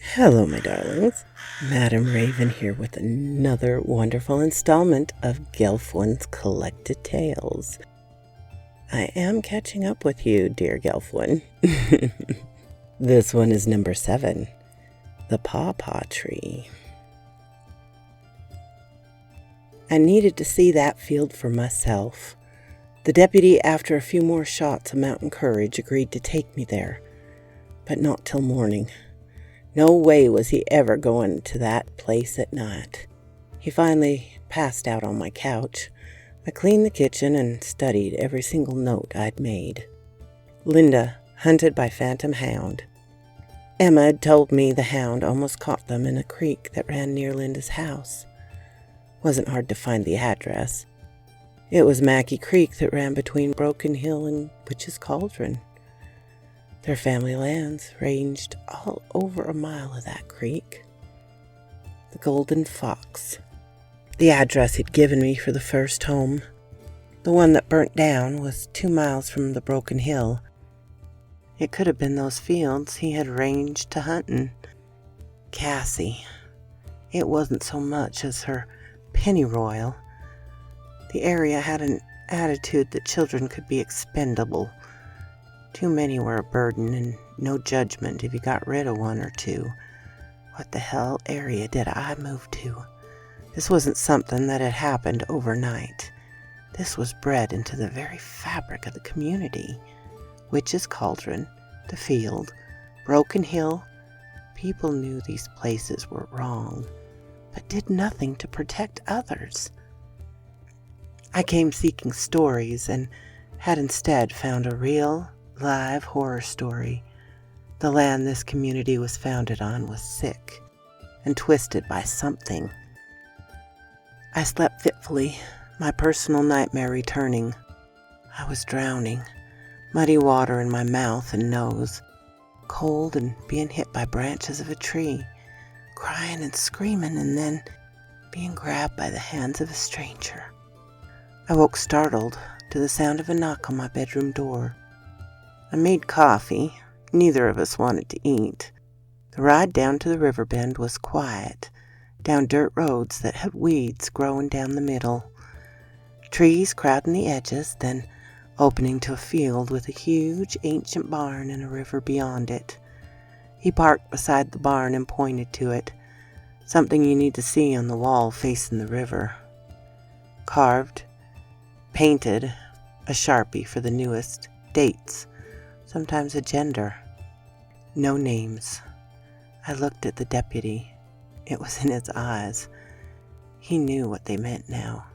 Hello, my darlings. Madam Raven here with another wonderful installment of Gelfwyn's Collected Tales. I am catching up with you, dear Gelfwyn. This one is number 7, The Pawpaw Tree. I needed to see that field for myself. The deputy, after a few more shots of mountain courage, agreed to take me there, but not till morning. No way was he ever going to that place at night. He finally passed out on my couch. I cleaned the kitchen and studied every single note I'd made. Linda, hunted by phantom hound. Emma had told me the hound almost caught them in a creek that ran near Linda's house. Wasn't hard to find the address. It was Mackey Creek that ran between Broken Hill and Witch's Cauldron. Their family lands ranged all over a mile of that creek. The Golden Fox. The address he'd given me for the first home. The one that burnt down was 2 miles from the Broken Hill. It could have been those fields he had ranged to hunting. Cassie. It wasn't so much as her pennyroyal. The area had an attitude that children could be expendable. Too many were a burden and no judgment if you got rid of one or two. What the hell area did I move to? This wasn't something that had happened overnight. This was bred into the very fabric of the community. Witch's Cauldron, the field, Broken Hill. People knew these places were wrong, but did nothing to protect others. I came seeking stories and had instead found a real, live horror story. The land this community was founded on was sick and twisted by something. I slept fitfully, my personal nightmare returning. I was drowning, muddy water in my mouth and nose, cold and being hit by branches of a tree, crying and screaming and then being grabbed by the hands of a stranger. I woke startled to the sound of a knock on my bedroom door. I made coffee. Neither of us wanted to eat. The ride down to the river bend was quiet, down dirt roads that had weeds growing down the middle, trees crowding the edges, then opening to a field with a huge ancient barn and a river beyond it. He parked beside the barn and pointed to it, something you need to see on the wall facing the river. Carved, painted, a Sharpie for the newest, dates, sometimes a gender. No names. I looked at the deputy. It was in his eyes. He knew what they meant now.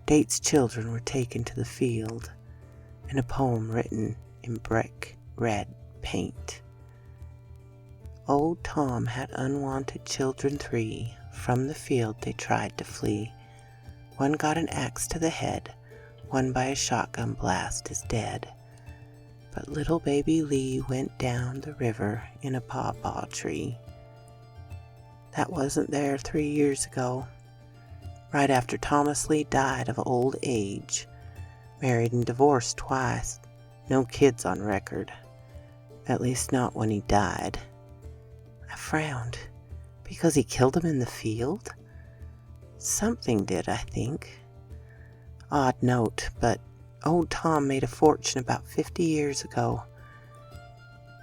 Date's children were taken to the field, and a poem written in brick red paint. Old Tom had unwanted children 3. From the field they tried to flee. One got an axe to the head, one by a shotgun blast is dead. But little baby Lee went down the river in a pawpaw tree. That wasn't there 3 years ago, right after Thomas Lee died of old age, married and divorced twice, no kids on record, at least not when he died. I frowned, because he killed him in the field? Something did, I think. Odd note, but old Tom made a fortune about 50 years ago.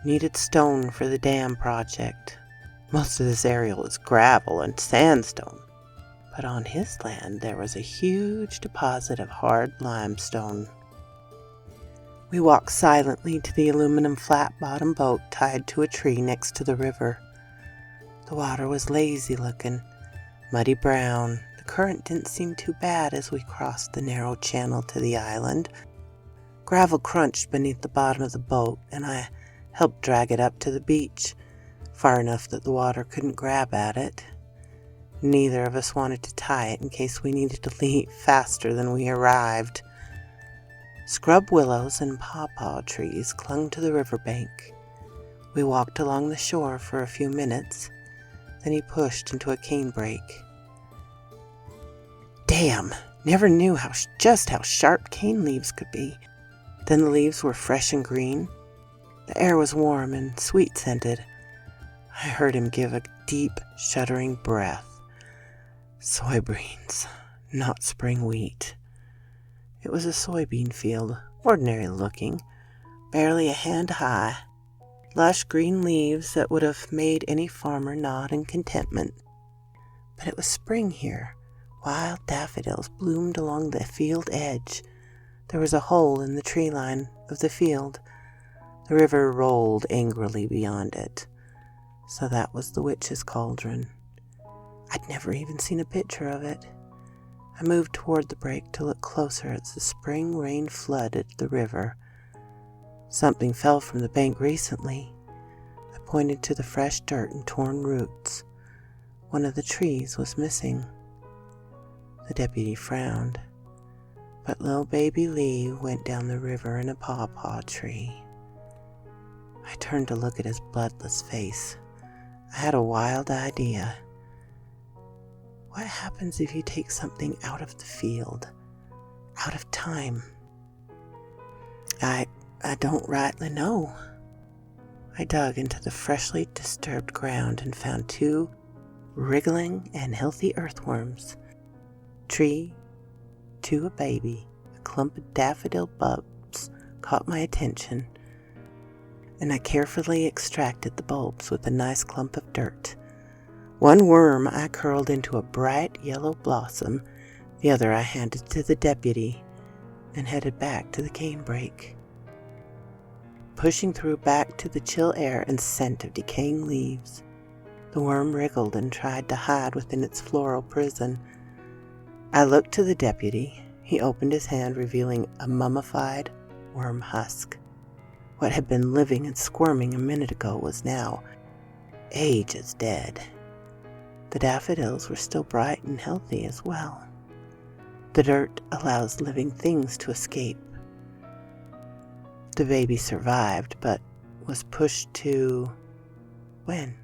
Needed stone for the dam project. Most of this area was gravel and sandstone, but on his land there was a huge deposit of hard limestone. We walked silently to the aluminum flat-bottom boat tied to a tree next to the river. The water was lazy-looking, muddy brown. The current didn't seem too bad as we crossed the narrow channel to the island. Gravel crunched beneath the bottom of the boat, and I helped drag it up to the beach, far enough that the water couldn't grab at it. Neither of us wanted to tie it in case we needed to leave faster than we arrived. Scrub willows and pawpaw trees clung to the riverbank. We walked along the shore for a few minutes, then he pushed into a canebrake. Damn! Never knew just how sharp cane leaves could be. Then the leaves were fresh and green. The air was warm and sweet-scented. I heard him give a deep, shuddering breath. Soybeans, not spring wheat. It was a soybean field, ordinary looking, barely a hand high. Lush green leaves that would have made any farmer nod in contentment. But it was spring here. Wild daffodils bloomed along the field edge. There was a hole in the tree line of the field. The river rolled angrily beyond it. So that was the witch's cauldron. I'd never even seen a picture of it. I moved toward the break to look closer as the spring rain flooded the river. Something fell from the bank recently. I pointed to the fresh dirt and torn roots. One of the trees was missing. The deputy frowned. But little baby Lee went down the river in a pawpaw tree. I turned to look at his bloodless face. I had a wild idea. What happens if you take something out of the field, out of time? I don't rightly know. I dug into the freshly disturbed ground and found 2 wriggling and healthy earthworms. Tree, to a baby, a clump of daffodil bulbs caught my attention, and I carefully extracted the bulbs with a nice clump of dirt. One worm I curled into a bright yellow blossom, the other I handed to the deputy, and headed back to the canebrake. Pushing through back to the chill air and scent of decaying leaves, the worm wriggled and tried to hide within its floral prison. I looked to the deputy. He opened his hand, revealing a mummified worm husk. What had been living and squirming a minute ago was now ages dead. The daffodils were still bright and healthy as well. The dirt allows living things to escape. The baby survived, but was pushed to... when?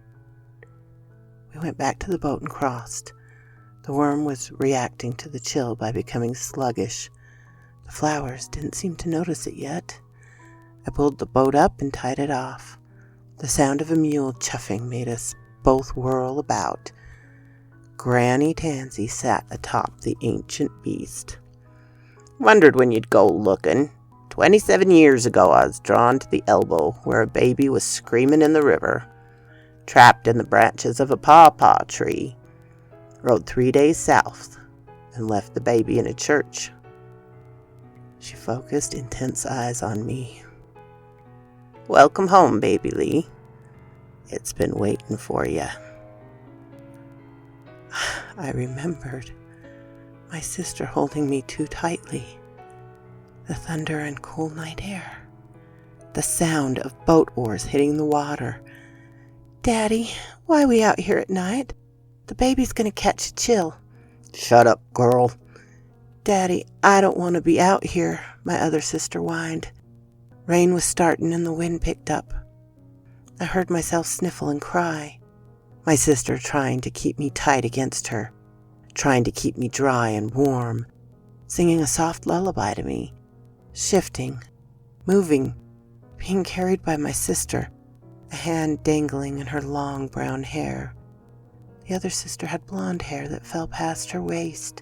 We went back to the boat and crossed. The worm was reacting to the chill by becoming sluggish. The flowers didn't seem to notice it yet. I pulled the boat up and tied it off. The sound of a mule chuffing made us both whirl about. Granny Tansy sat atop the ancient beast. "Wondered when you'd go looking. 27 years ago I was drawn to the elbow where a baby was screaming in the river, trapped in the branches of a pawpaw tree. Rode 3 days south and left the baby in a church." She focused intense eyes on me. "Welcome home, baby Lee. It's been waiting for you." I remembered my sister holding me too tightly. The thunder and cool night air. The sound of boat oars hitting the water. "Daddy, why are we out here at night? The baby's gonna catch a chill." "Shut up, girl." "Daddy, I don't want to be out here," my other sister whined. Rain was starting and the wind picked up. I heard myself sniffle and cry. My sister trying to keep me tight against her, trying to keep me dry and warm, singing a soft lullaby to me, shifting, moving, being carried by my sister, a hand dangling in her long brown hair. The other sister had blonde hair that fell past her waist,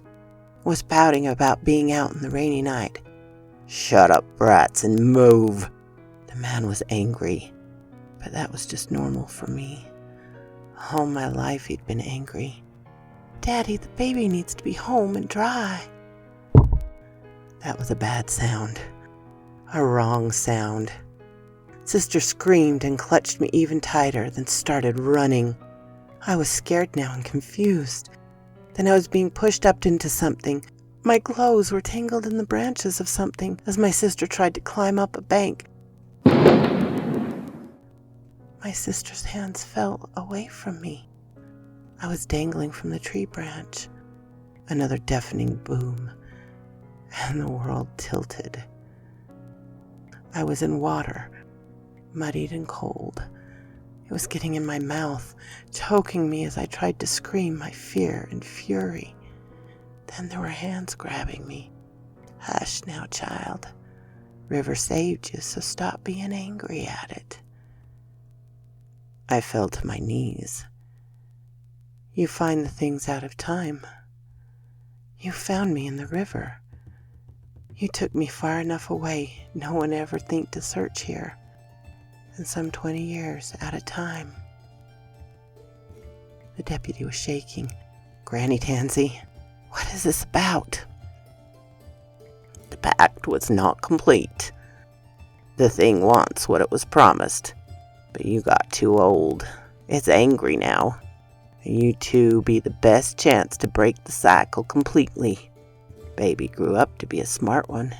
was pouting about being out in the rainy night. "Shut up, brats, and move." The man was angry, but that was just normal for me. All my life he'd been angry. "Daddy, the baby needs to be home and dry." That was a bad sound, a wrong sound. Sister screamed and clutched me even tighter, then started running. I was scared now and confused. Then I was being pushed up into something. My clothes were tangled in the branches of something as my sister tried to climb up a bank. My sister's hands fell away from me. I was dangling from the tree branch. Another deafening boom, and the world tilted. I was in water, muddied and cold. It was getting in my mouth, choking me as I tried to scream my fear and fury. Then there were hands grabbing me. "Hush now, child. River saved you, so stop being angry at it." I fell to my knees. You find the things out of time. You found me in the river. You took me far enough away no one ever think to search here, and some 20 years at a time. The deputy was shaking. Granny Tansy, what is this about? The pact was not complete. The thing wants what it was promised, but you got too old. It's angry now. And you two be the best chance to break the cycle completely. Baby grew up to be a smart one,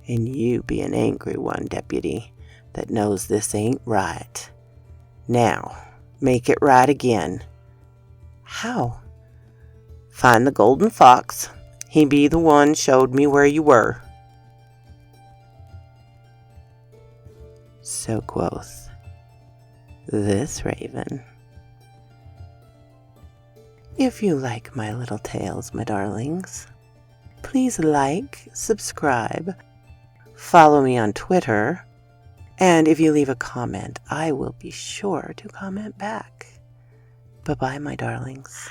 and you be an angry one, deputy, that knows this ain't right. Now, make it right again. How? Find the golden fox. He be the one showed me where you were. So quoth this raven. If you like my little tales, my darlings, please like, subscribe, follow me on Twitter, and if you leave a comment, I will be sure to comment back. Bye-bye, my darlings.